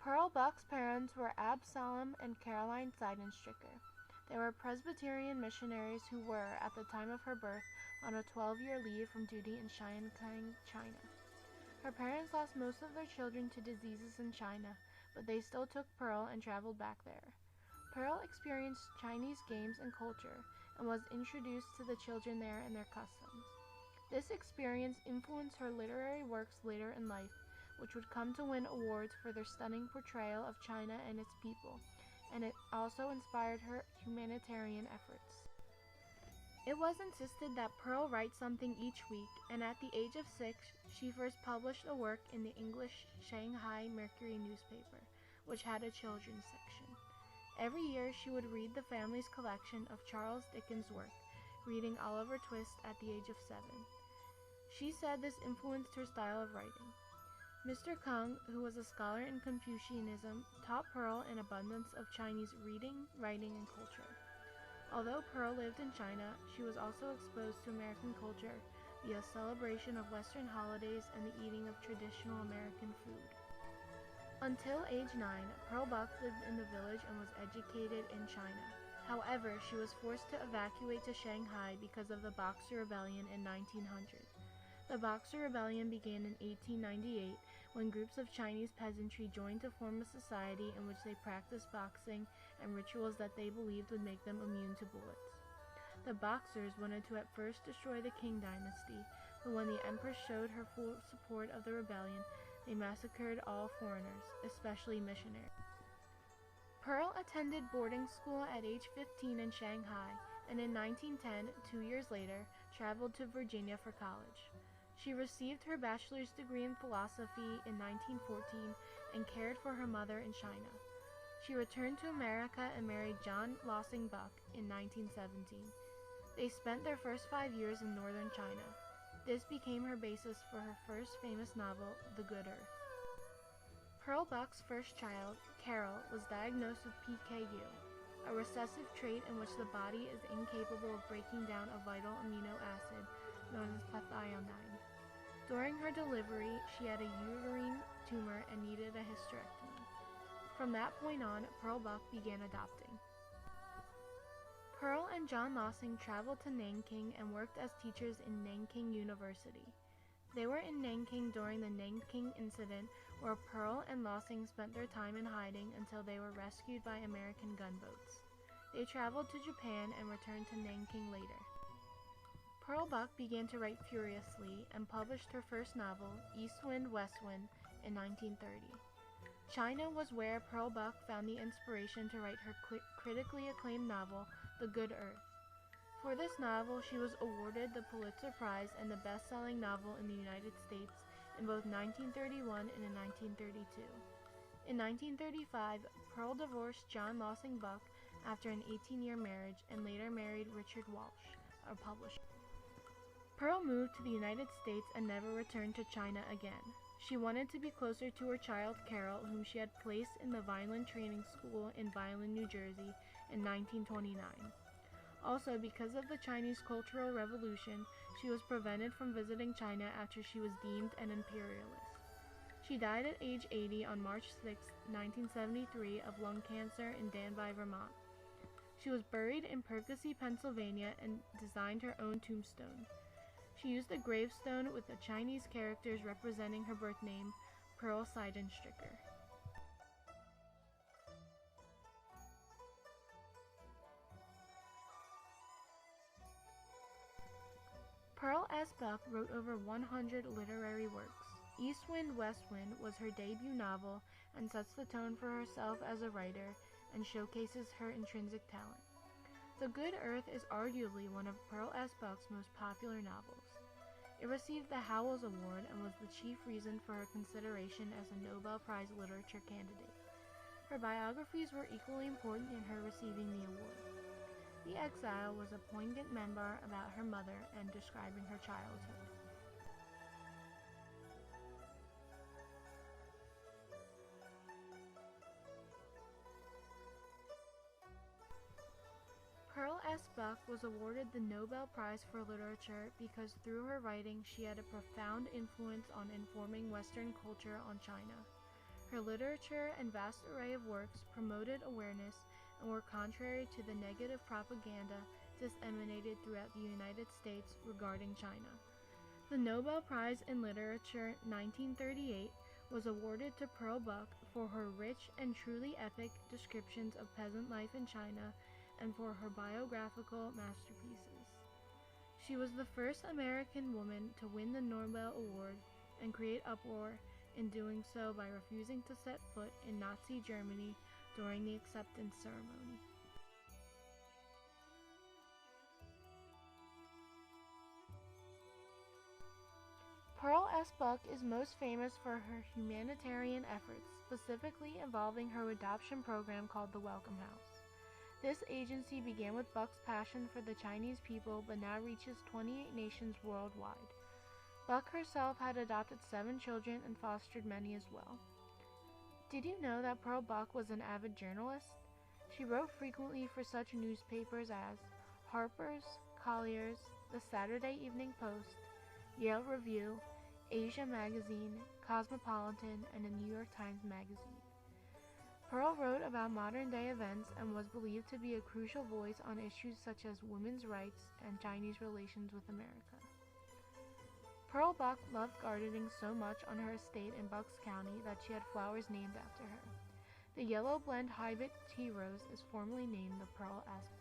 Pearl Buck's parents were Absalom and Caroline Seidenstricker. They were Presbyterian missionaries who were, at the time of her birth, on a 12-year leave from duty in Shanghai, China. Her parents lost most of their children to diseases in China, but they still took Pearl and traveled back there. Pearl experienced Chinese games and culture and was introduced to the children there and their customs. This experience influenced her literary works later in life, which would come to win awards for their stunning portrayal of China and its people, and it also inspired her humanitarian efforts. It was insisted that Pearl write something each week, and at the age of 6, she first published a work in the English Shanghai Mercury newspaper, which had a children's section. Every year she would read the family's collection of Charles Dickens' work, reading Oliver Twist at the age of 7. She said this influenced her style of writing. Mr. Kung, who was a scholar in Confucianism, taught Pearl an abundance of Chinese reading, writing, and culture. Although Pearl lived in China, she was also exposed to American culture via celebration of Western holidays and the eating of traditional American food. Until age 9, Pearl Buck lived in the village and was educated in China. However, she was forced to evacuate to Shanghai because of the Boxer Rebellion in 1900. The Boxer Rebellion began in 1898 when groups of Chinese peasantry joined to form a society in which they practiced boxing and rituals that they believed would make them immune to bullets. The Boxers wanted to at first destroy the Qing dynasty, but when the Empress showed her full support of the rebellion, they massacred all foreigners, especially missionaries. Pearl attended boarding school at age 15 in Shanghai, and in 1910, 2 years later, traveled to Virginia for college. She received her bachelor's degree in philosophy in 1914 and cared for her mother in China. She returned to America and married John Lossing Buck in 1917. They spent their first 5 years in northern China. This became her basis for her first famous novel, The Good Earth. Pearl Buck's first child, Carol, was diagnosed with PKU, a recessive trait in which the body is incapable of breaking down a vital amino acid known as pathionine. During her delivery, she had a uterine tumor and needed a hysterectomy. From that point on, Pearl Buck began adopting. Pearl and John Lossing traveled to Nanking and worked as teachers in Nanking University. They were in Nanking during the Nanking Incident, where Pearl and Lossing spent their time in hiding until they were rescued by American gunboats. They traveled to Japan and returned to Nanking later. Pearl Buck began to write furiously and published her first novel, East Wind, West Wind, in 1930. China was where Pearl Buck found the inspiration to write her critically acclaimed novel, The Good Earth. For this novel, she was awarded the Pulitzer Prize and the best-selling novel in the United States in both 1931 and in 1932. In 1935, Pearl divorced John Lossing Buck after an 18-year marriage and later married Richard Walsh, a publisher. Pearl moved to the United States and never returned to China again. She wanted to be closer to her child Carol, whom she had placed in the Vineland Training School in Vineland, New Jersey in 1929. Also, because of the Chinese Cultural Revolution, she was prevented from visiting China after she was deemed an imperialist. She died at age 80 on March 6, 1973, of lung cancer in Danby, Vermont. She was buried in Percy, Pennsylvania, and designed her own tombstone. She used a gravestone with the Chinese characters representing her birth name, Pearl Seidenstricker. Pearl S. Buck wrote over 100 literary works. East Wind, West Wind was her debut novel and sets the tone for herself as a writer and showcases her intrinsic talent. The Good Earth is arguably one of Pearl S. Buck's most popular novels. It received the Howells Award and was the chief reason for her consideration as a Nobel Prize literature candidate. Her biographies were equally important in her receiving the award. The Exile was a poignant memoir about her mother and describing her childhood. Pearl S. Buck was awarded the Nobel Prize for Literature because through her writing she had a profound influence on informing Western culture on China. Her literature and vast array of works promoted awareness and were contrary to the negative propaganda disseminated throughout the United States regarding China. The Nobel Prize in Literature 1938 was awarded to Pearl Buck for her rich and truly epic descriptions of peasant life in China and for her biographical masterpieces. She was the first American woman to win the Nobel Award and create uproar in doing so by refusing to set foot in Nazi Germany during the acceptance ceremony. Pearl S. Buck is most famous for her humanitarian efforts, specifically involving her adoption program called the Welcome House. This agency began with Buck's passion for the Chinese people but now reaches 28 nations worldwide. Buck herself had adopted 7 children and fostered many as well. Did you know that Pearl Buck was an avid journalist? She wrote frequently for such newspapers as Harper's, Collier's, the Saturday Evening Post, Yale Review, Asia Magazine, Cosmopolitan, and the New York Times Magazine. Pearl wrote about modern-day events and was believed to be a crucial voice on issues such as women's rights and Chinese relations with America. Pearl Buck loved gardening so much on her estate in Bucks County that she had flowers named after her. The yellow blend hybrid tea rose is formally named the Pearl S.